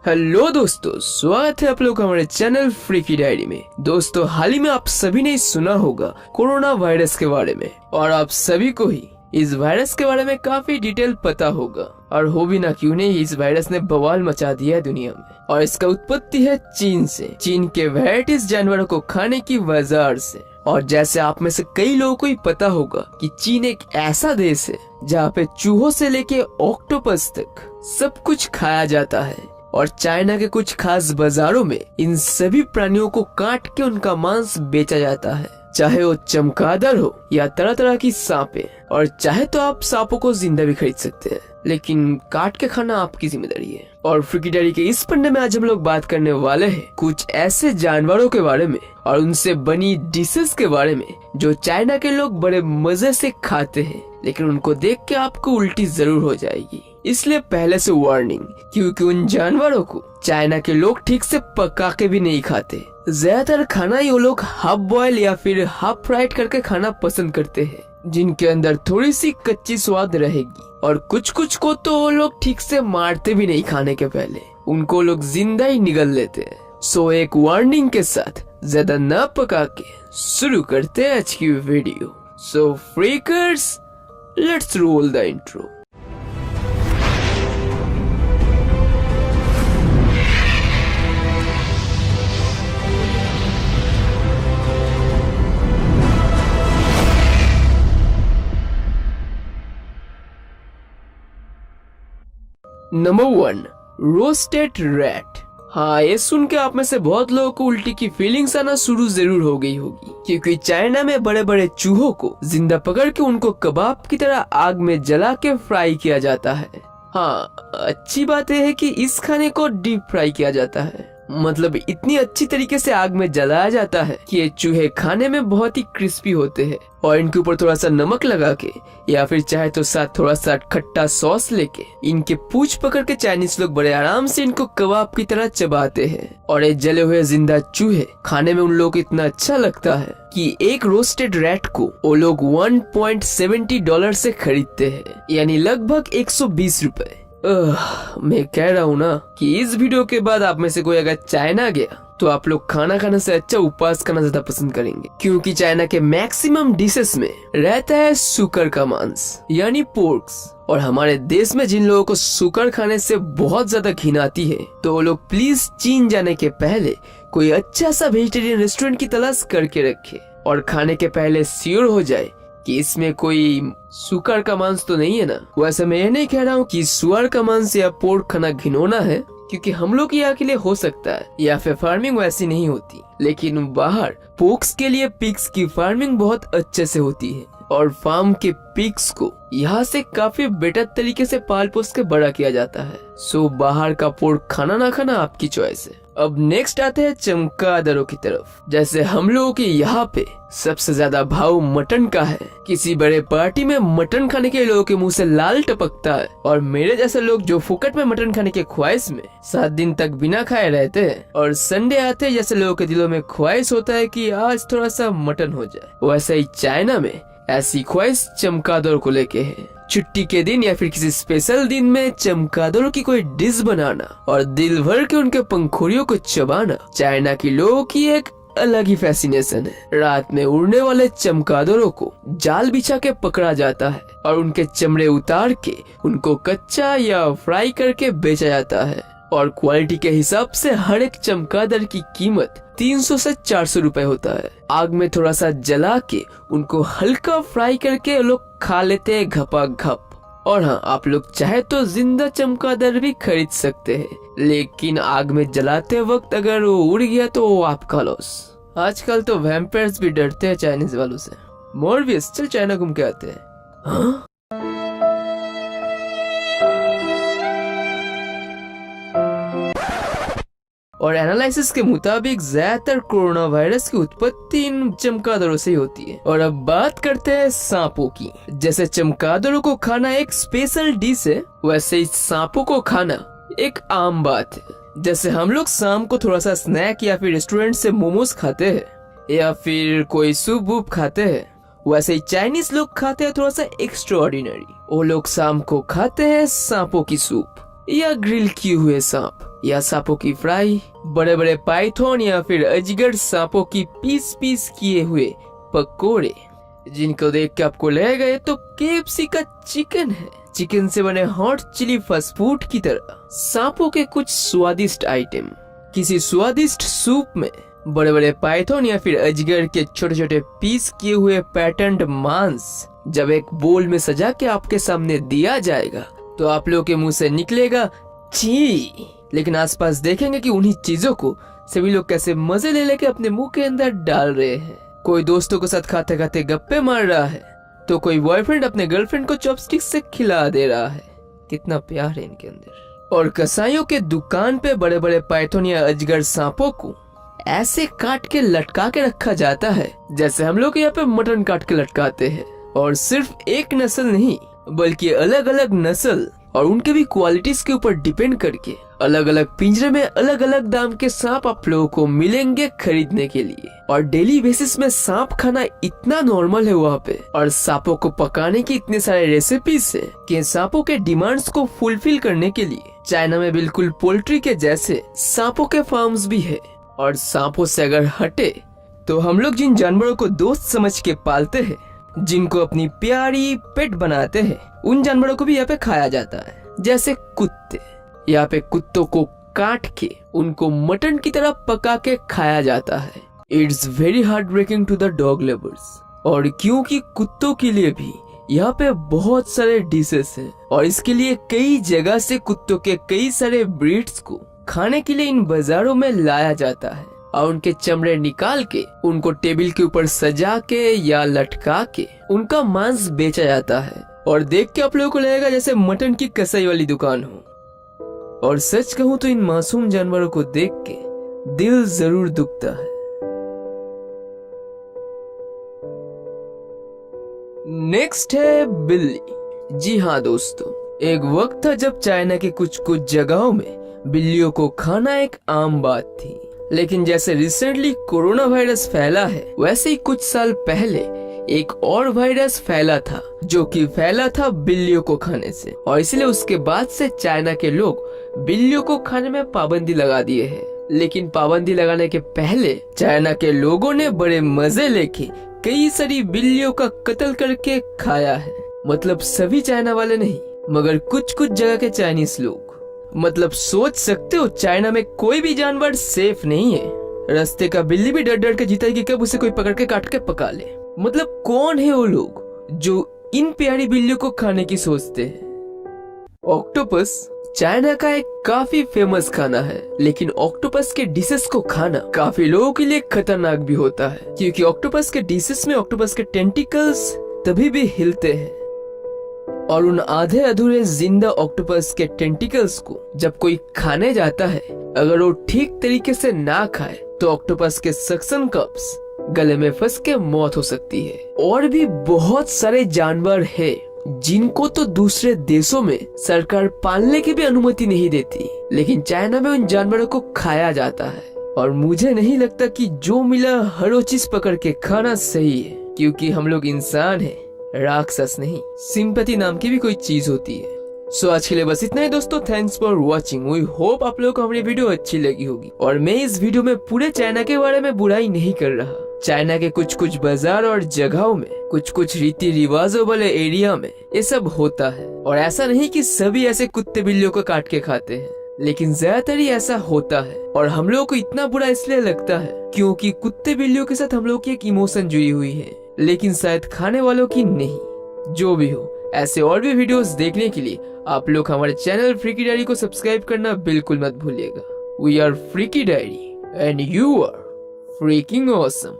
Hello दोस्तों, स्वागत है आप लोग हमारे चैनल फ्रीकी डायरी में। दोस्तों, हाल ही में आप सभी ने सुना होगा कोरोना वायरस के बारे में, और आप सभी को ही इस वायरस के बारे में काफी डिटेल पता होगा। और हो भी ना क्यों नहीं, इस वायरस ने बवाल मचा दिया है दुनिया में। और इसका उत्पत्ति है चीन से, चीन के वैराइटीज जानवरों को खाने की बाजार से। और जैसे आप में से कई लोगों को ही पता होगा कि चीन एक ऐसा देश है जहाँ पे चूहों से लेके ऑक्टोपस तक सब कुछ खाया जाता है। और चाइना के कुछ खास बाजारों में इन सभी प्राणियों को काट के उनका मांस बेचा जाता है, चाहे वो चमगादड़ हो या तरह तरह की सांपें। और चाहे तो आप सांपों को जिंदा भी खरीद सकते हैं, लेकिन काट के खाना आपकी जिम्मेदारी है। और फ्रीकी डायरी के इस पन्ने में आज हम लोग बात करने वाले हैं कुछ ऐसे जानवरों के बारे में और उनसे बनी डिशेस के बारे में जो चाइना के लोग बड़े मजे से खाते हैं, लेकिन उनको देख के आपको उल्टी जरूर हो जाएगी। इसलिए पहले से वार्निंग, क्योंकि उन जानवरों को चाइना के लोग ठीक से पका के भी नहीं खाते। ज्यादातर खाना ही वो लोग हाफ बॉयल या फिर हाफ फ्राइड करके खाना पसंद करते हैं, जिनके अंदर थोड़ी सी कच्ची स्वाद रहेगी। और कुछ कुछ को तो वो लोग ठीक से मारते भी नहीं खाने के पहले, उनको लोग जिंदा ही निगल लेते हैं। सो एक वार्निंग के साथ ज्यादा न पका के शुरू करते हैं आज की वीडियो। So freakers, let's roll the intro. Number 1, roasted rat. हाँ, ये सुन के आप में से बहुत लोगों को उल्टी की फीलिंग्स आना शुरू जरूर हो गई होगी, क्योंकि चाइना में बड़े बड़े चूहों को जिंदा पकड़ के उनको कबाब की तरह आग में जला के फ्राई किया जाता है। हाँ, अच्छी बात यह है कि इस खाने को डीप फ्राई किया जाता है, मतलब इतनी अच्छी तरीके से आग में जलाया जाता है कि ये चूहे खाने में बहुत ही क्रिस्पी होते हैं। और इनके ऊपर थोड़ा सा नमक लगा के या फिर चाहे तो साथ थोड़ा सा खट्टा सॉस लेके इनके पूंछ पकड़ के चाइनीज लोग बड़े आराम से इनको कबाब की तरह चबाते हैं। और ये जले हुए जिंदा चूहे खाने में उन लोगों को इतना अच्छा लगता है कि एक रोस्टेड रैट को वो लोग $1.70 से खरीदते हैं, यानी लगभग 120 रुपए। मैं कह रहा हूँ ना कि इस वीडियो के बाद आप में से कोई अगर चाइना गया तो आप लोग खाना खाने से अच्छा उपवास करना ज्यादा पसंद करेंगे, क्योंकि चाइना के मैक्सिमम डिशेस में रहता है सुकर का मांस, यानी पोर्क्स। और हमारे देश में जिन लोगों को सुकर खाने से बहुत ज्यादा घिन आती है, तो वो लोग प्लीज चीन जाने के पहले कोई अच्छा सा वेजिटेरियन रेस्टोरेंट की तलाश करके रखे और खाने के पहले श्योर हो जाए कि इसमें कोई सुकर का मांस तो नहीं है ना। वैसे मैं ये नहीं कह रहा हूँ कि सुअर का मांस या पोर्क खाना घिनौना है, क्योंकि हम लोग यहाँ के लिए हो सकता है या फिर फार्मिंग वैसी नहीं होती, लेकिन बाहर पोर्क्स के लिए पिग्स की फार्मिंग बहुत अच्छे से होती है। और फार्म के पिग्स को यहाँ से काफी बेटर तरीके से पाल पोस के बड़ा किया जाता है। सो बाहर का पोर्क खाना ना खाना आपकी चॉइस है। अब नेक्स्ट आते हैं चमगादड़ों की तरफ। जैसे हम लोगों के यहाँ पे सबसे ज्यादा भाव मटन का है, किसी बड़े पार्टी में मटन खाने के लोगों के मुंह से लाल टपकता है। और मेरे जैसे लोग जो फुकट में मटन खाने के ख्वाहिश में 7 दिन तक बिना खाए रहते हैं, और संडे आते हैं जैसे लोगों के दिलों में ख्वाहिश होता है कि आज थोड़ा सा मटन हो जाए, वैसे ही चाइना में ऐसी ख्वाहिश चमगादड़ को लेके है। छुट्टी के दिन या फिर किसी स्पेशल दिन में चमगादड़ों की कोई डिश बनाना और दिल भर के उनके पंखुड़ियों को चबाना चाइना के लोगों की एक अलग ही फैसिनेशन है। रात में उड़ने वाले चमगादड़ों को जाल बिछा के पकड़ा जाता है और उनके चमड़े उतार के उनको कच्चा या फ्राई करके बेचा जाता है। और क्वालिटी के हिसाब से हर एक चमगादड़ की कीमत 300 से 400 रुपए होता है। आग में थोड़ा सा जला के उनको हल्का फ्राई करके लोग खा लेते हैं घपा घप। और हाँ, आप लोग चाहे तो जिंदा चमगादड़ भी खरीद सकते हैं, लेकिन आग में जलाते वक्त अगर वो उड़ गया तो वो आपका लॉस। आजकल तो वैम्पायर्स भी डरते हैं चाइनीज वालों से। मॉर्बियस, चल चाइना घूम के आते हैं। हाँ? और एनालिसिस के मुताबिक ज्यादातर कोरोना वायरस की उत्पत्ति इन चमगादड़ों से ही होती है। और अब बात करते हैं सांपों की। जैसे चमगादड़ों को खाना एक स्पेशल डिश है, वैसे ही सांपों को खाना एक आम बात है। जैसे हम लोग शाम को थोड़ा सा स्नैक या फिर रेस्टोरेंट से मोमोज खाते हैं या फिर कोई सूप वूप खाते हैं, वैसे ही चाइनीज लोग खाते हैं थोड़ा सा एक्स्ट्रा ऑर्डिनरी। वो लोग शाम को खाते हैं सांपों की सूप या ग्रिल किए हुए सांप। या सांपों की फ्राई, बड़े बड़े पाइथन या फिर अजगर सांपों की पीस पीस किए हुए पकोड़े, जिनको देख के आपको लगेगा ये तो KFC का चिकन है। चिकन से बने हॉट चिली फास्ट फूड की तरह सांपों के कुछ स्वादिष्ट आइटम, किसी स्वादिष्ट सूप में बड़े बड़े पाइथन या फिर अजगर के छोटे छोटे पीस किए हुए पैटर्न्ड मांस जब एक बोल में सजा के आपके सामने दिया जाएगा तो आप लोगों के मुंह से निकलेगा छी, लेकिन आसपास देखेंगे कि उन्हीं चीजों को सभी लोग कैसे मजे ले लेके अपने मुंह के अंदर डाल रहे हैं। कोई दोस्तों के साथ खाते खाते गप्पे मार रहा है तो कोई बॉयफ्रेंड अपने गर्लफ्रेंड को चॉपस्टिक से खिला दे रहा है। कितना प्यार है इनके अंदर। और कसाईयों के दुकान पे बड़े बड़े पाइथन या अजगर सांपों को ऐसे काट के लटका के रखा जाता है जैसे हम लोग यहाँ पे मटन काट के लटकाते हैं। और सिर्फ एक नस्ल नहीं बल्कि अलग अलग नस्ल और उनके भी क्वालिटीज के ऊपर डिपेंड करके अलग अलग पिंजरे में अलग अलग दाम के सांप आप लोगों को मिलेंगे खरीदने के लिए। और डेली बेसिस में सांप खाना इतना नॉर्मल है वहाँ पे, और सांपों को पकाने की इतने सारे रेसिपीज है कि सांपों के डिमांड्स को फुलफिल करने के लिए चाइना में बिल्कुल पोल्ट्री के जैसे सांपों के फार्म्स भी है। और सांपों से अगर हटे तो हम लोग जिन जानवरों को दोस्त समझ के पालते हैं, जिनको अपनी प्यारी पेट बनाते हैं, उन जानवरों को भी यहाँ पे खाया जाता है। जैसे कुत्ते, यहाँ पे कुत्तों को काट के उनको मटन की तरह पका के खाया जाता है। It's very heart breaking to the dog lovers. और क्योंकि कुत्तों के लिए भी यहाँ पे बहुत सारे डिशेस हैं और इसके लिए कई जगह से कुत्तों के कई सारे ब्रीड्स को खाने के लिए इन बाजारों में लाया जाता है और उनके चमड़े निकाल के उनको टेबल के ऊपर सजा के या लटका के उनका मांस बेचा जाता है। और देख के आप लोगों को लगेगा जैसे मटन की कसाई वाली दुकान हो। और सच कहूँ तो इन मासूम जानवरों को देख के दिल जरूर दुखता है। नेक्स्ट है बिल्ली। जी हाँ दोस्तों, एक वक्त था जब चाइना के कुछ जगहों में बिल्लियों को खाना एक आम बात थी। लेकिन जैसे रिसेंटली कोरोना वायरस फैला है, वैसे ही कुछ साल पहले एक और वायरस फैला था जो कि फैला था बिल्लियों को खाने से। और इसलिए उसके बाद से चाइना के लोग बिल्लियों को खाने में पाबंदी लगा दिए हैं। लेकिन पाबंदी लगाने के पहले चाइना के लोगों ने बड़े मजे लेके कई सारी बिल्लियों का कत्ल करके खाया है। मतलब सभी चाइना वाले नहीं, मगर कुछ जगह के चाइनीज लोग। मतलब सोच सकते हो चाइना में कोई भी जानवर सेफ नहीं है। रास्ते का बिल्ली भी डर डर के जीता है कि कब उसे कोई पकड़ के काट के पका ले। मतलब कौन है वो लोग जो इन प्यारी बिल्लियों को खाने की सोचते हैं। ऑक्टोपस चाइना का एक काफी फेमस खाना है, लेकिन ऑक्टोपस के डिशेस को खाना काफी लोगों के लिए खतरनाक भी होता है, क्योंकि ऑक्टोपस के डिशेस में ऑक्टोपस के टेंटिकल्स तभी भी हिलते हैं और उन आधे अधूरे जिंदा ऑक्टोपस के टेंटिकल्स को जब कोई खाने जाता है, अगर वो ठीक तरीके से ना खाए तो ऑक्टोपस के सक्शन कप्स गले में फंस के मौत हो सकती है। और भी बहुत सारे जानवर है जिनको तो दूसरे देशों में सरकार पालने की भी अनुमति नहीं देती, लेकिन चाइना में उन जानवरों को खाया जाता है। और मुझे नहीं लगता कि जो मिला हर वो चीज पकड़ के खाना सही है, क्योंकि हम लोग इंसान हैं, राक्षस नहीं। सिंपैथी नाम की भी कोई चीज होती है। सो आज के लिए बस इतना ही दोस्तों। Thanks for watching. We hope आप लोगों को हमारी वीडियो अच्छी लगी होगी। और मैं इस वीडियो में पूरे चाइना के बारे में बुराई नहीं कर रहा। चाइना के कुछ बाजार और जगहों में कुछ रीति रिवाजों वाले एरिया में ये सब होता है। और ऐसा नहीं कि सभी ऐसे कुत्ते बिल्लियों को काट के खाते हैं, लेकिन ज्यादातर ही ऐसा होता है। और हम लोगों को इतना बुरा इसलिए लगता है क्योंकि कुत्ते बिल्लियों के साथ हम लोगों की एक इमोशन जुड़ी हुई है, लेकिन शायद खाने वालों की नहीं। जो भी हो, ऐसे और भी वीडियोस देखने के लिए आप लोग हमारे चैनल फ्रीकी डायरी को सब्सक्राइब करना बिल्कुल मत भूलिएगा। We are freaky diary and you are freaking awesome.